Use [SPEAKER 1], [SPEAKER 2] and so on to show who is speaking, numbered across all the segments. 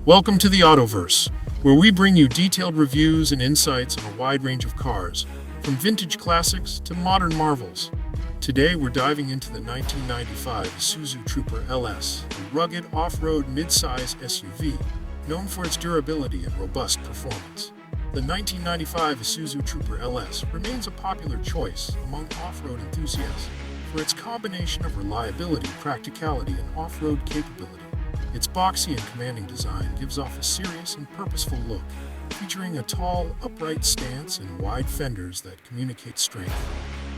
[SPEAKER 1] Welcome to the Autoverse, where we bring you detailed reviews and insights on a wide range of cars, from vintage classics to modern marvels. Today we're diving into the 1995 Isuzu Trooper LS, a rugged off-road mid-size SUV, known for its durability and robust performance. The 1995 Isuzu Trooper LS remains a popular choice among off-road enthusiasts for its combination of reliability, practicality, and off-road capability. Its boxy and commanding design gives off a serious and purposeful look, featuring a tall, upright stance and wide fenders that communicate strength.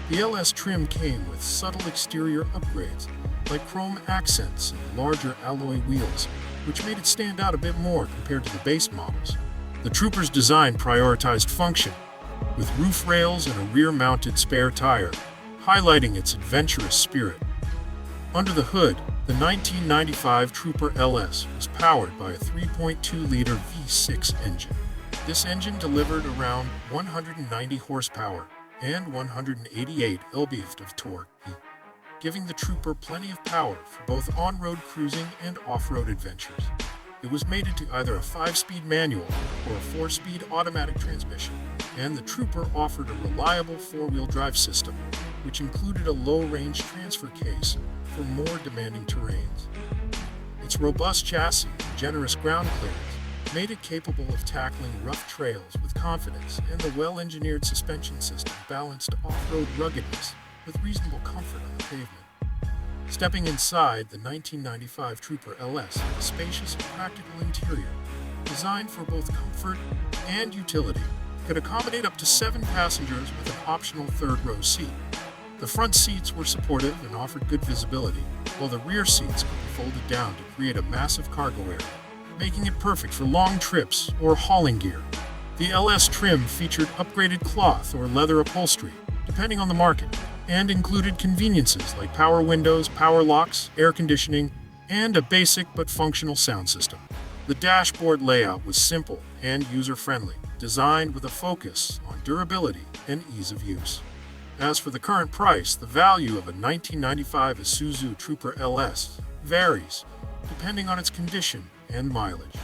[SPEAKER 1] The LS trim came with subtle exterior upgrades, like chrome accents and larger alloy wheels, which made it stand out a bit more compared to the base models. The Trooper's design prioritized function, with roof rails and a rear-mounted spare tire, highlighting its adventurous spirit. Under the hood, the 1995 Trooper LS was powered by a 3.2-liter V6 engine. This engine delivered around 190 horsepower and 188 lb-ft of torque, giving the Trooper plenty of power for both on-road cruising and off-road adventures. It was mated to either a 5-speed manual or a 4-speed automatic transmission, and the Trooper offered a reliable 4-wheel drive system, which included a low-range transfer case for more demanding terrains. Its robust chassis and generous ground clearance made it capable of tackling rough trails with confidence, and the well-engineered suspension system balanced off-road ruggedness with reasonable comfort on the pavement. Stepping inside, the 1995 Trooper LS had a spacious and practical interior, designed for both comfort and utility. It could accommodate up to 7 passengers with an optional third-row seat. The front seats were supportive and offered good visibility, while the rear seats could be folded down to create a massive cargo area, making it perfect for long trips or hauling gear. The LS trim featured upgraded cloth or leather upholstery, depending on the market, and included conveniences like power windows, power locks, air conditioning, and a basic but functional sound system. The dashboard layout was simple and user-friendly, designed with a focus on durability and ease of use. As for the current price, the value of a 1995 Isuzu Trooper LS varies, depending on its condition and mileage.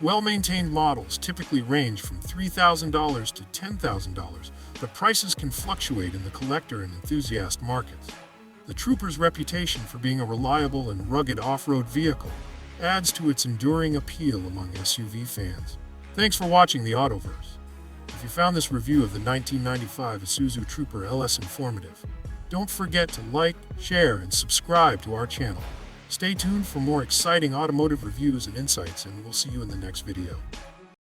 [SPEAKER 1] Well-maintained models typically range from $3,000 to $10,000, but prices can fluctuate in the collector and enthusiast markets. The Trooper's reputation for being a reliable and rugged off-road vehicle adds to its enduring appeal among SUV fans. Thanks for watching the Autoverse. If you found this review of the 1995 Isuzu Trooper LS informative, don't forget to like, share, and subscribe to our channel. Stay tuned for more exciting automotive reviews and insights, and we'll see you in the next video.